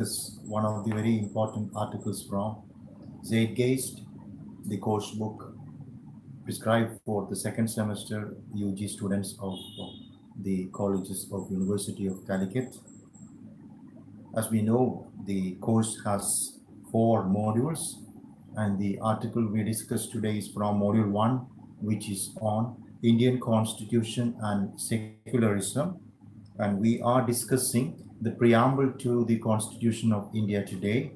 is one of the very important articles from Zeitgeist, the course book prescribed for the second semester UG students of the colleges of University of Calicut. As we know, the course has 4 modules, and the article we discuss today is from module 1, which is on Indian Constitution and Secularism. And we are discussing the preamble to the Constitution of India today.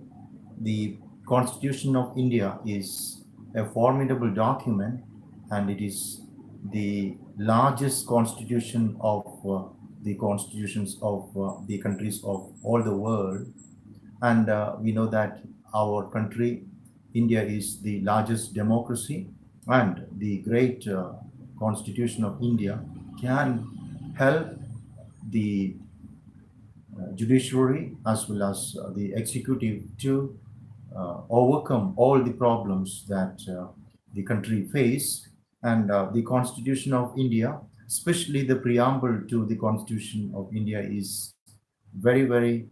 The Constitution of India is a formidable document, and it is the largest constitution of the constitutions of the countries of all the world. And we know that our country, India, is the largest democracy, and the great Constitution of India can help the judiciary as well as the executive to overcome all the problems that the country face. And the Constitution of India, especially the preamble to the Constitution of India, is very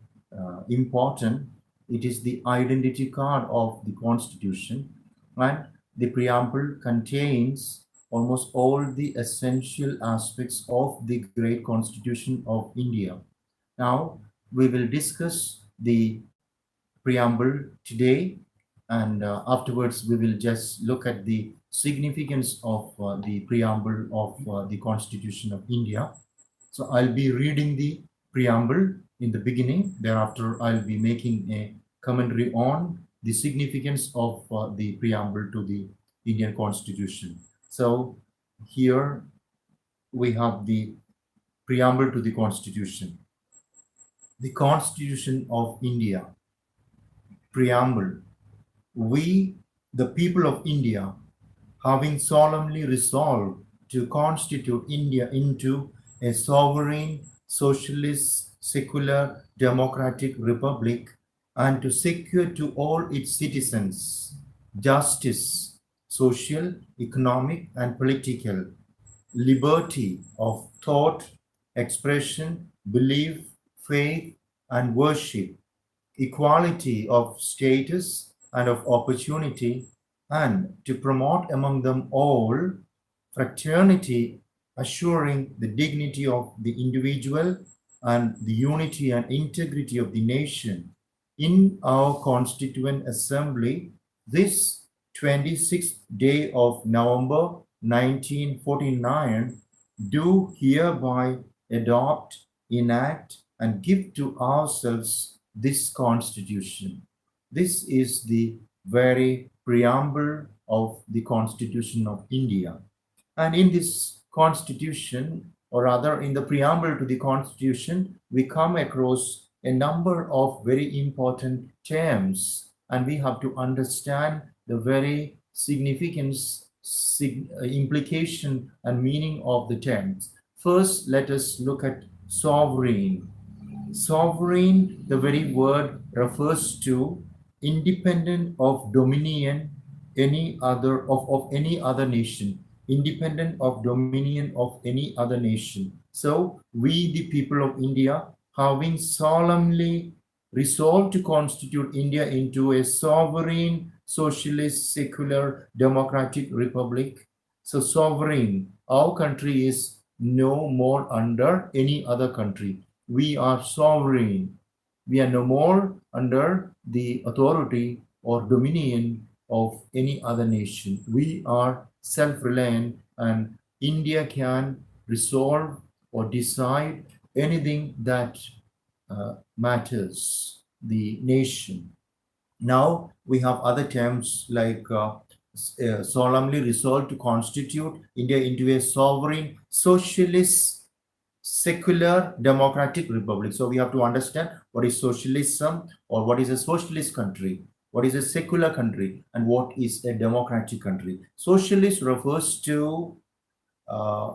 important. It is the identity card of the Constitution, and the preamble contains almost all the essential aspects of the great Constitution of India. Now, we will discuss the preamble today, and afterwards we will just look at the significance of the preamble of the Constitution of India. So I'll be reading the preamble in the beginning. Thereafter, I'll be making a commentary on the significance of the preamble to the Indian Constitution. So here we have the preamble to the Constitution. The Constitution of India. Preamble. We, the people of India, having solemnly resolved to constitute India into a sovereign, socialist, secular, democratic republic, and to secure to all its citizens justice, social, economic, and political, liberty of thought, expression, belief, faith, and worship, equality of status and of opportunity, and to promote among them all fraternity, assuring the dignity of the individual and the unity and integrity of the nation. In our Constituent Assembly, this 26th day of November 1949, do hereby adopt, enact, and give to ourselves this Constitution. This is the very preamble of the Constitution of India. And in this Constitution, or rather in the preamble to the Constitution, we come across a number of very important terms, and we have to understand the very significance, implication, and meaning of the terms. First, let us look at sovereign. Sovereign, the very word refers to independent of dominion any other of any other nation, independent of dominion of any other nation. So we, the people of India, having solemnly resolved to constitute India into a sovereign, socialist, secular, democratic republic. So sovereign, our country is no more under any other country. We are sovereign. We are no more under the authority or dominion of any other nation. We are self-reliant, and India can resolve or decide anything that matters the nation. Now we have other terms like solemnly resolved to constitute India into a sovereign, socialist, secular, democratic republic. So we have to understand what is socialism, or what is a socialist country, what is a secular country, and what is a democratic country. Socialist refers to,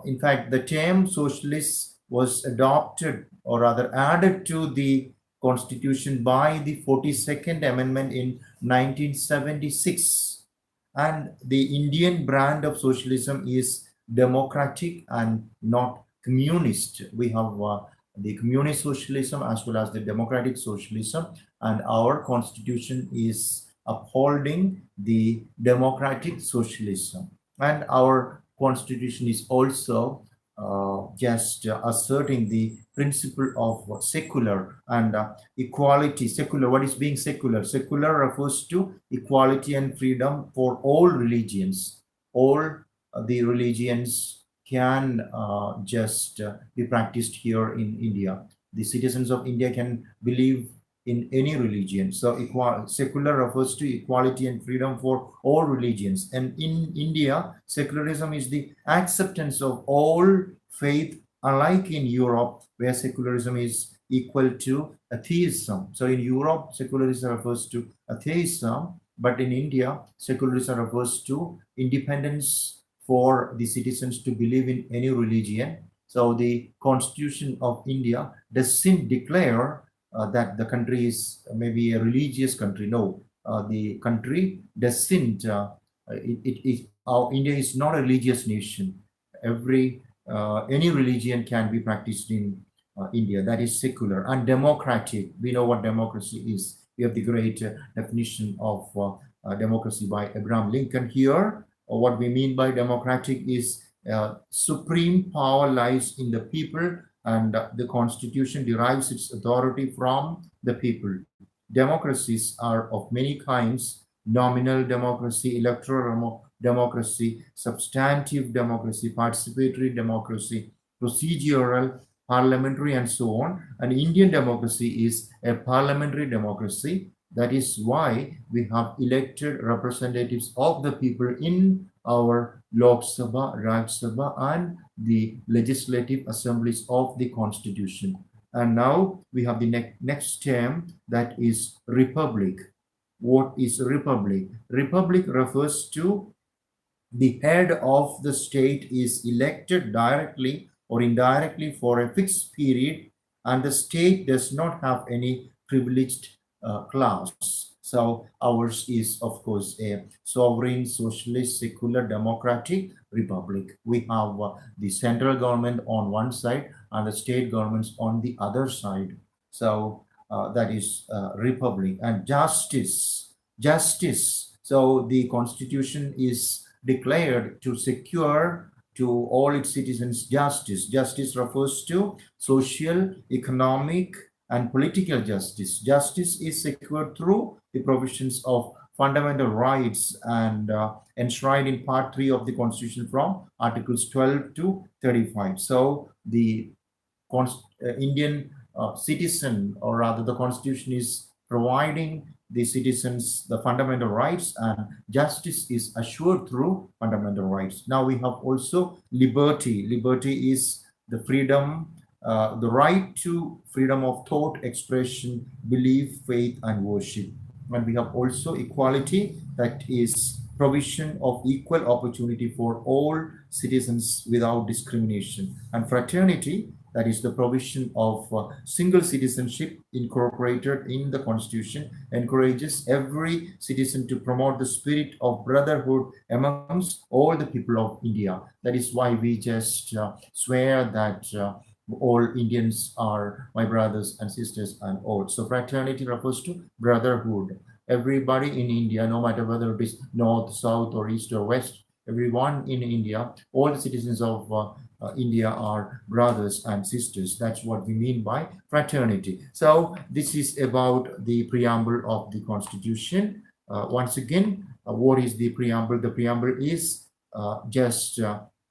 in fact, the term socialist was adopted, or rather added to the Constitution by the 42nd Amendment in 1976. And the Indian brand of socialism is democratic and not communist. We have the communist socialism as well as the democratic socialism. and our constitution is upholding the democratic socialism. And our constitution is also just asserting the principle of secular and equality. Secular, what is being secular? Secular refers to equality and freedom for all religions. All the religions can just be practiced here in India. The citizens of India can believe in any religion. So secular refers to equality and freedom for all religions. And in India, secularism is the acceptance of all faith, unlike in Europe, where secularism is equal to atheism. So in Europe, secularism refers to atheism, but in India, secularism refers to independence for the citizens to believe in any religion. So the Constitution of India doesn't declare that the country is maybe a religious country. No, the country doesn't. India is not a religious nation. Any religion can be practiced in India. That is secular and democratic. We know what democracy is. We have the great definition of democracy by Abraham Lincoln here. What we mean by democratic is supreme power lies in the people, and the constitution derives its authority from the people. Democracies are of many kinds: nominal democracy, electoral democracy, substantive democracy, participatory democracy, procedural, parliamentary, and so on. And Indian democracy is a parliamentary democracy. That is why we have elected representatives of the people in our Lok Sabha, Raj Sabha, and the legislative assemblies of the constitution. And now we have the next term, that is republic. What is republic? Republic refers to the head of the state is elected directly or indirectly for a fixed period, and the state does not have any privileged class. So ours is, of course, a sovereign, socialist, secular, democratic republic. We have the central government on one side and the state governments on the other side. So that is republic. And justice. So the constitution is declared to secure to all its citizens justice. Justice refers to social, economic, and political justice. Justice is secured through the provisions of fundamental rights and enshrined in Part 3 of the Constitution from Articles 12 to 35. So the Indian citizen, or rather the Constitution, is providing the citizens the fundamental rights, and justice is assured through fundamental rights. Now we have also liberty. Liberty is the freedom, the right to freedom of thought, expression, belief, faith, and worship. And we have also equality, that is provision of equal opportunity for all citizens without discrimination. And fraternity, that is the provision of single citizenship incorporated in the Constitution, encourages every citizen to promote the spirit of brotherhood amongst all the people of India. That is why we just swear that all Indians are my brothers and sisters and all. So fraternity refers to brotherhood. Everybody in India, no matter whether it is north, south, or east or west, everyone in India, all the citizens of India are brothers and sisters. That's what we mean by fraternity. So this is about the preamble of the Constitution. Once again, what is the preamble? The preamble is just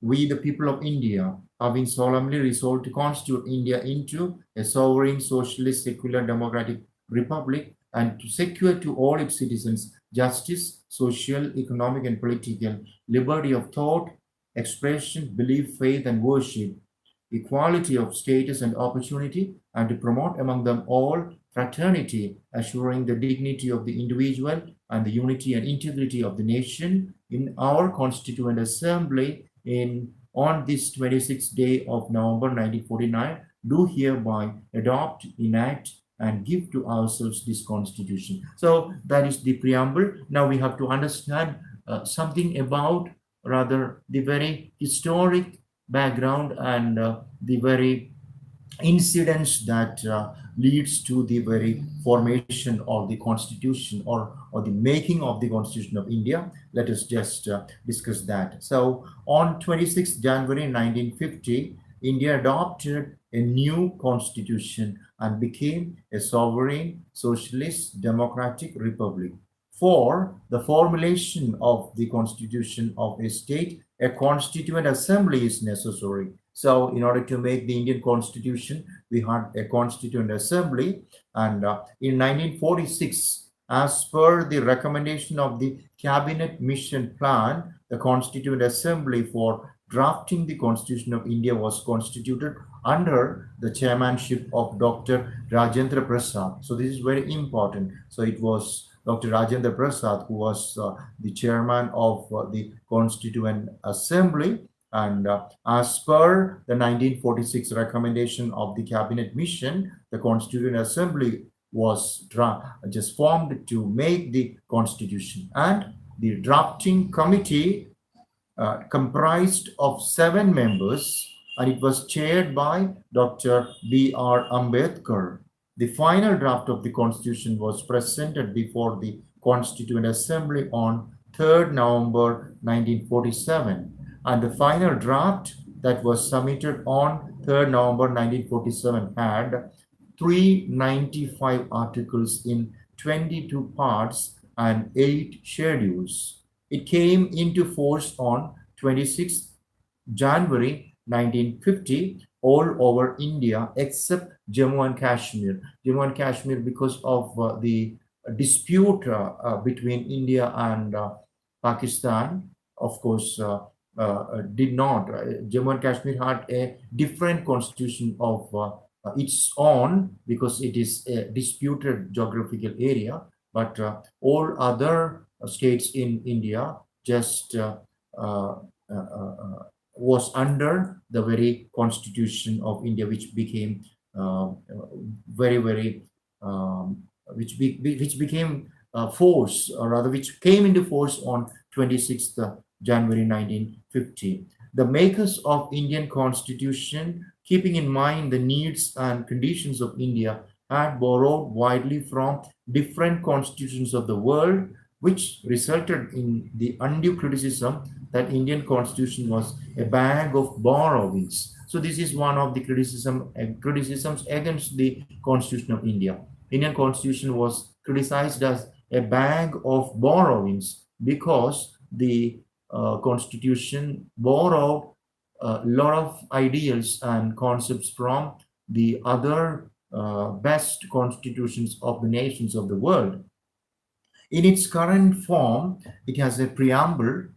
we, the people of India, having solemnly resolved to constitute India into a sovereign, socialist, secular, democratic republic, and to secure to all its citizens justice, social, economic, and political, liberty of thought, expression, belief, faith, and worship, equality of status and opportunity, and to promote among them all fraternity, assuring the dignity of the individual and the unity and integrity of the nation. In our Constituent Assembly, on this 26th day of November 1949, do hereby adopt, enact, and give to ourselves this Constitution. So that is the preamble. Now we have to understand something about, rather, the very historic background and the very incidents that leads to the very formation of the constitution, or the making of the constitution of India. Let us just discuss that. So on 26th January 1950, India adopted a new constitution and became a sovereign socialist democratic republic. For the formulation of the constitution of a state, a constituent assembly is necessary. So, in order to make the Indian constitution, we had a constituent assembly, and in 1946, as per the recommendation of the cabinet mission plan, the constituent assembly for drafting the constitution of India was constituted under the chairmanship of Dr. Rajendra Prasad. So this is very important. So it was Dr. Rajendra Prasad who was the chairman of the Constituent Assembly, and as per the 1946 recommendation of the cabinet mission, the Constituent Assembly was just formed to make the constitution, and the drafting committee comprised of 7 members, and it was chaired by Dr. B.R. Ambedkar. The final draft of the constitution was presented before the Constituent Assembly on 3rd November 1947, and the final draft that was submitted on 3rd November 1947 had 395 articles in 22 parts and 8 schedules. It came into force on 26th January 1950 all over India except Jammu and Kashmir. Jammu and Kashmir, because of the dispute between India and Pakistan, of course, did not. Jammu and Kashmir had a different constitution of its own because it is a disputed geographical area, but all other states in India just was under the very constitution of India, which became very, very, which became force, or rather, which came into force on 26th January 1950. The makers of Indian Constitution, keeping in mind the needs and conditions of India, had borrowed widely from different constitutions of the world, which resulted in the undue criticism that Indian Constitution was a bag of borrowings. So this is one of the criticisms against the Constitution of India. Indian Constitution was criticized as a bag of borrowings because the Constitution borrowed a lot of ideals and concepts from the other best constitutions of the nations of the world. In its current form, it has a preamble,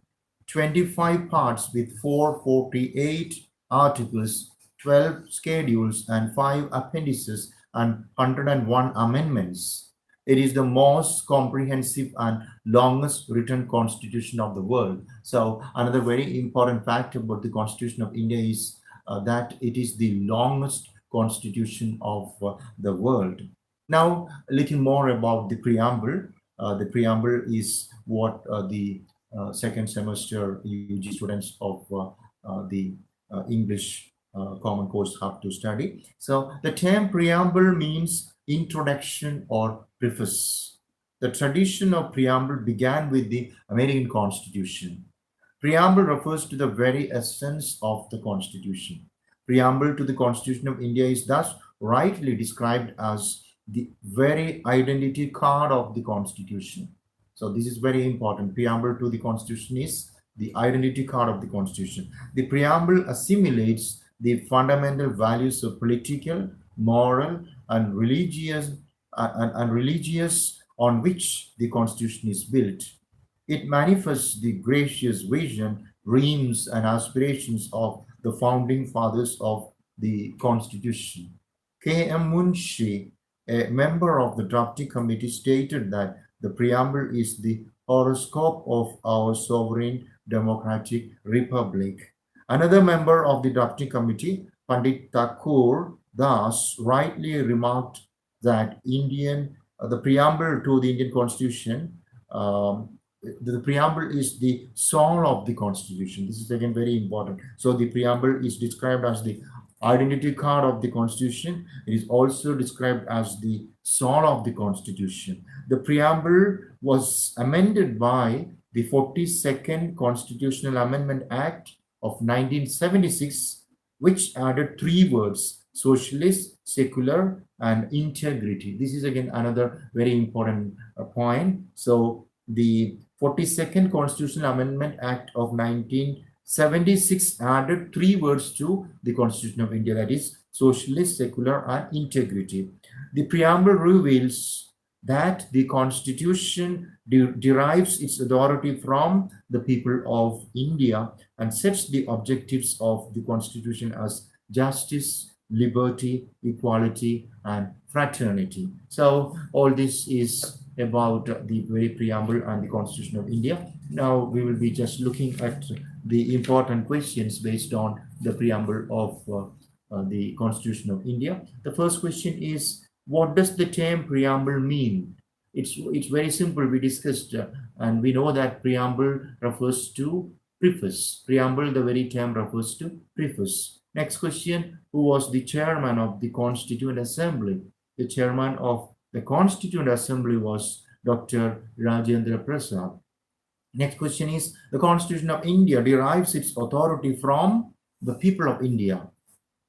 25 parts with 448 articles, 12 schedules, and 5 appendices, and 101 amendments. It is the most comprehensive and longest written constitution of the world. So another very important fact about the Constitution of India is that it is the longest constitution of the world. Now, a little more about the preamble. The preamble is what the second semester UG students of the English common course have to study. So the term preamble means introduction or preface. The tradition of preamble began with the American Constitution. Preamble refers to the very essence of the Constitution. Preamble to the Constitution of India is thus rightly described as the very identity card of the Constitution. So this is very important. Preamble to the Constitution is the identity card of the Constitution. The preamble assimilates the fundamental values of political, moral, and religious on which the Constitution is built. It manifests the gracious vision, dreams, and aspirations of the founding fathers of the Constitution. K.M. Munshi, a member of the drafting committee, stated that the preamble is the horoscope of our sovereign democratic republic. Another member of the drafting committee, Pandit Thakur Das, rightly remarked that the preamble to the Indian Constitution, the preamble is the soul of the Constitution. This is again very important. So the preamble is described as the identity card of the Constitution. It is also described as the soul of the Constitution. The preamble was amended by the 42nd Constitutional Amendment Act of 1976, which added three words: socialist, secular, and integrity. This is again another very important point. So the 42nd Constitutional Amendment Act of 1976 added three words to the Constitution of India, that is socialist, secular, and integrity. The preamble reveals that the Constitution derives its authority from the people of India and sets the objectives of the Constitution as justice, liberty, equality, and fraternity. So all this is about the very preamble and the Constitution of India. Now we will be just looking at the important questions based on the preamble of the Constitution of India. The first question is, what does the term preamble mean? It's very simple. We discussed and we know that preamble refers to preface. Preamble, the very term, refers to preface. Next question, who was the chairman of the Constituent Assembly? The chairman of the Constituent Assembly was Dr. Rajendra Prasad. Next question is, the Constitution of India derives its authority from the people of India.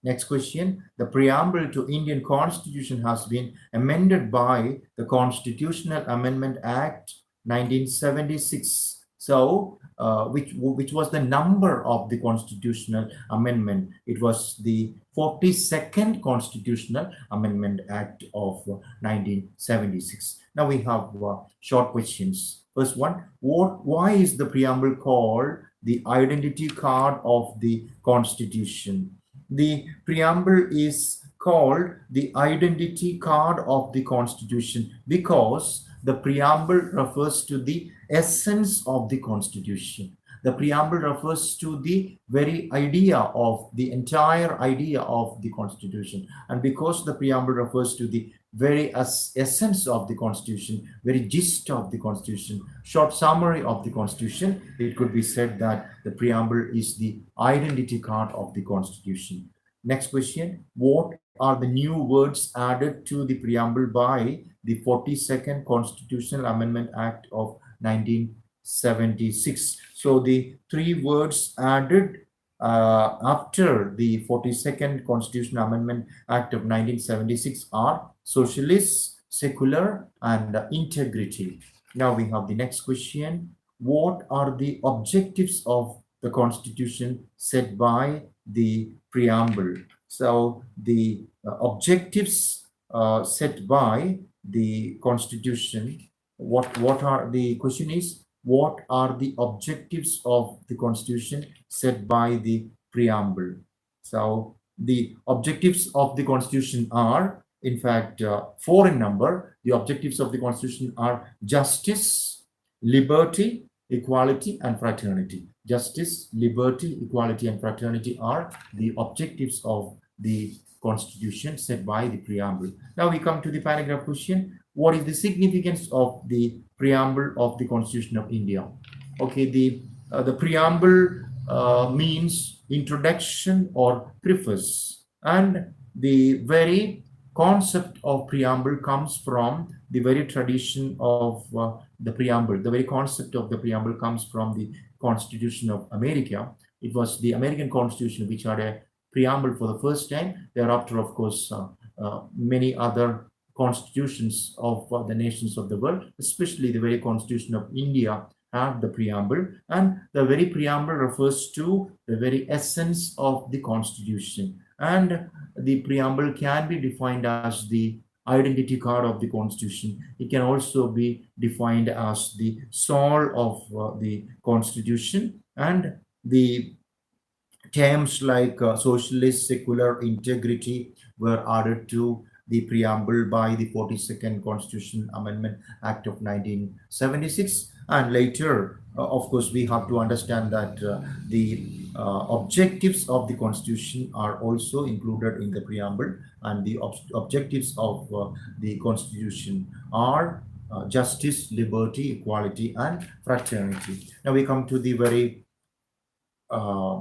Next question, the preamble to Indian Constitution has been amended by the Constitutional Amendment Act 1976. So, which was the number of the constitutional amendment? It was the 42nd Constitutional Amendment Act of 1976. Now we have short questions. First one, why is the preamble called the identity card of the Constitution? The preamble is called the identity card of the Constitution because the preamble refers to the essence of the Constitution. The preamble refers to the very idea of the entire idea of the Constitution. And because the preamble refers to the very essence of the Constitution, very gist of the Constitution, short summary of the Constitution, it could be said that the preamble is the identity card of the Constitution. Next question, what are the new words added to the preamble by the 42nd Constitutional Amendment Act of 1976? So the three words added after the 42nd Constitutional Amendment Act of 1976 are socialist, secular, and integrity. Now we have the next question. What are the objectives of the Constitution set by the preamble? So the objectives set by the Constitution, what are the question is, what are the objectives of the Constitution set by the preamble? So the objectives of the Constitution are, in fact, four in number. The objectives of the Constitution are justice, liberty, equality, and fraternity. Justice, liberty, equality, and fraternity are the objectives of the Constitution set by the preamble. Now we come to the paragraph question. What is the significance of the preamble of the Constitution of India? Okay, the preamble means introduction or preface, and the very concept of preamble comes from the very tradition of the preamble. The very concept of the preamble comes from the Constitution of America. It was the American Constitution which had a preamble for the first time. Thereafter, of course, many other constitutions of the nations of the world, especially the very Constitution of India, have the preamble, and the very preamble refers to the very essence of the Constitution. And the preamble can be defined as the identity card of the Constitution. It can also be defined as the soul of the Constitution, and the terms like socialist, secular, integrity were added to the preamble by the 42nd Constitution Amendment Act of 1976. And later, of course, we have to understand that the objectives of the Constitution are also included in the preamble, and the objectives of the Constitution are justice, liberty, equality, and fraternity. Now we come to the very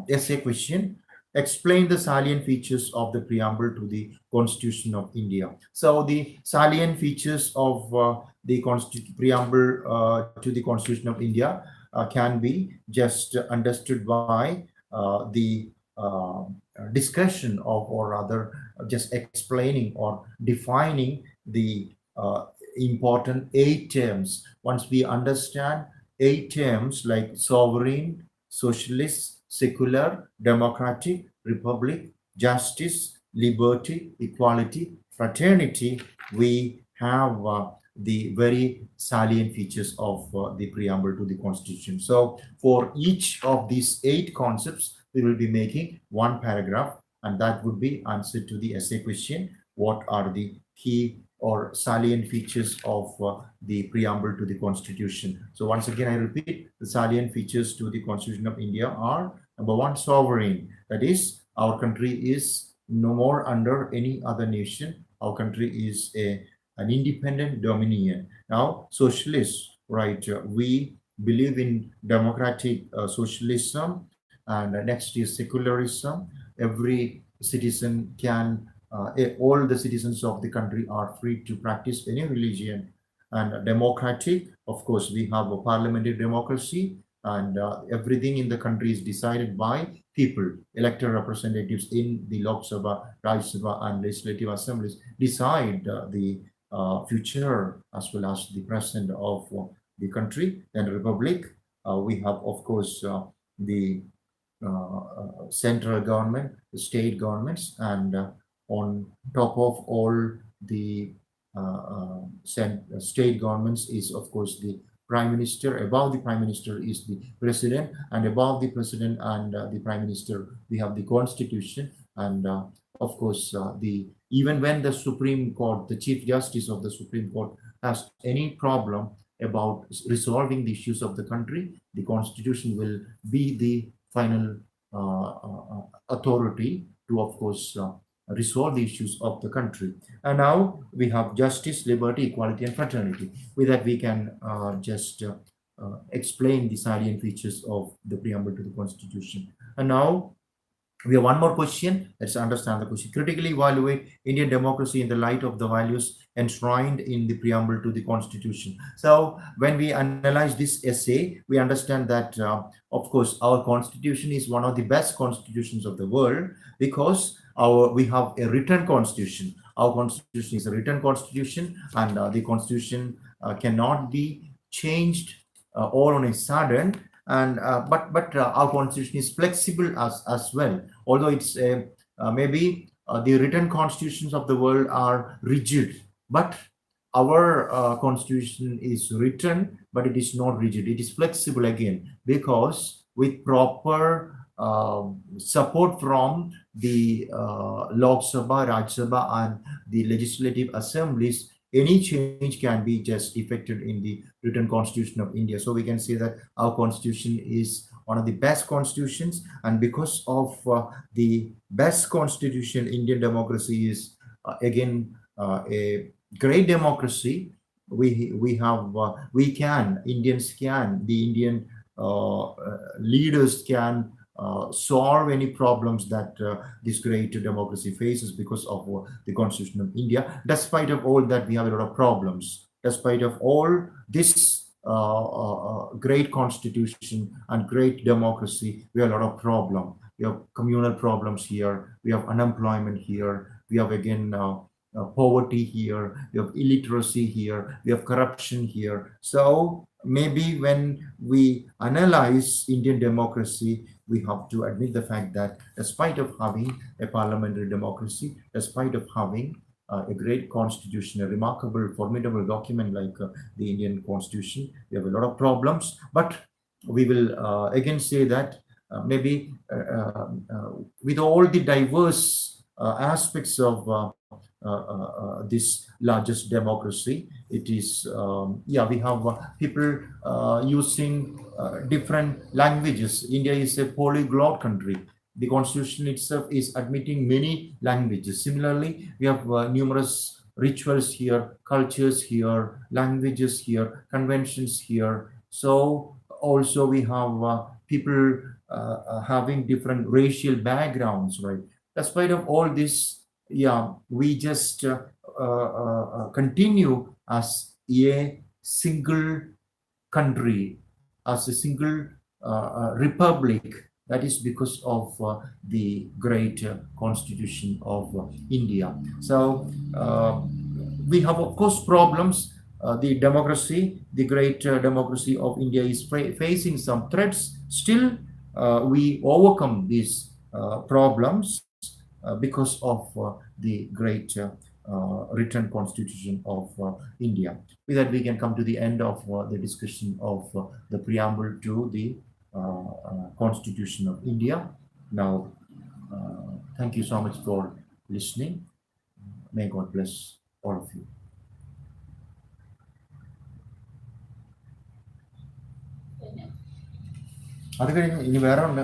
essay question. explain the salient features of the preamble to the Constitution of India. So the salient features of the preamble to the Constitution of India can be just understood by the discussion of, or rather just explaining or defining the important 8 terms. Once we understand 8 terms like sovereign, socialist, secular, democratic, republic, justice, liberty, equality, fraternity, we have the very salient features of the preamble to the Constitution. So for each of these 8 concepts, we will be making one paragraph, and that would be answer to the essay question: what are the key or salient features of the preamble to the Constitution? So once again, I repeat, the salient features to the Constitution of India are: number one, sovereign. That is, our country is no more under any other nation. Our country is an independent dominion. Now, socialist, right? We believe in democratic socialism, and next is secularism. Every citizen can, all the citizens of the country are free to practice any religion. And democratic, of course, we have a parliamentary democracy, and everything in the country is decided by people. Elected representatives in the Lok Sabha, Rajya Sabha, and legislative assemblies decide the future as well as the present of the country. Then republic, we have, of course, the central government, the state governments, and on top of all the state governments is, of course, the prime minister. Above the prime minister is the president, and above the president and the prime minister, we have the constitution. And of course, the even when the Supreme Court, the Chief Justice of the Supreme Court, has any problem about resolving the issues of the country, the constitution will be the final authority to, of course, resolve the issues of the country. And now we have justice, liberty, equality, and fraternity. With that, we can just explain the salient features of the preamble to the Constitution. And now we have one more question. Let's understand the question. Critically evaluate Indian democracy in the light of the values enshrined in the preamble to the Constitution. So when we analyze this essay, we understand that, of course, our Constitution is one of the best constitutions of the world, because we have a written constitution. Our constitution is a written constitution, and the constitution cannot be changed all on a sudden. And but our constitution is flexible as well. Although it's maybe the written constitutions of the world are rigid, but our constitution is written, but it is not rigid. It is flexible again, because with proper support from the Lok Sabha, Rajya Sabha, and the legislative assemblies, any change can be just effected in the written constitution of India. So we can say that our constitution is one of the best constitutions, and because of the best constitution, Indian democracy is again a great democracy. Indians can, the Indian leaders can solve any problems that this great democracy faces because of the Constitution of India. Despite of all that, we have a lot of problems. Despite of all this great constitution and great democracy, we have a lot of problems. We have communal problems here. We have unemployment here. We have again poverty here. We have illiteracy here. We have corruption here. So maybe when we analyze Indian democracy, we have to admit the fact that despite of having a parliamentary democracy, despite of having a great constitution, a remarkable, formidable document like the Indian Constitution, we have a lot of problems. But we will again say that maybe with all the diverse aspects of this largest democracy, it is we have people using different languages. India is a polyglot country. The constitution itself is admitting many languages. Similarly, we have numerous rituals here, cultures here, languages here, conventions here. So also we have people having different racial backgrounds, right? Despite of all this, yeah, we just continue as a single country, as a single republic. That is because of the great constitution of India. So we have, of course, problems. The democracy, the great democracy of India is facing some threats. Still, we overcome these problems because of the great written constitution of India. With that, we can come to the end of the discussion of the preamble to the Constitution of India. Now, thank you so much for listening. May God bless all of you. അത് കഴിഞ്ഞ് ഇനി വേറെ ഉണ്ട്.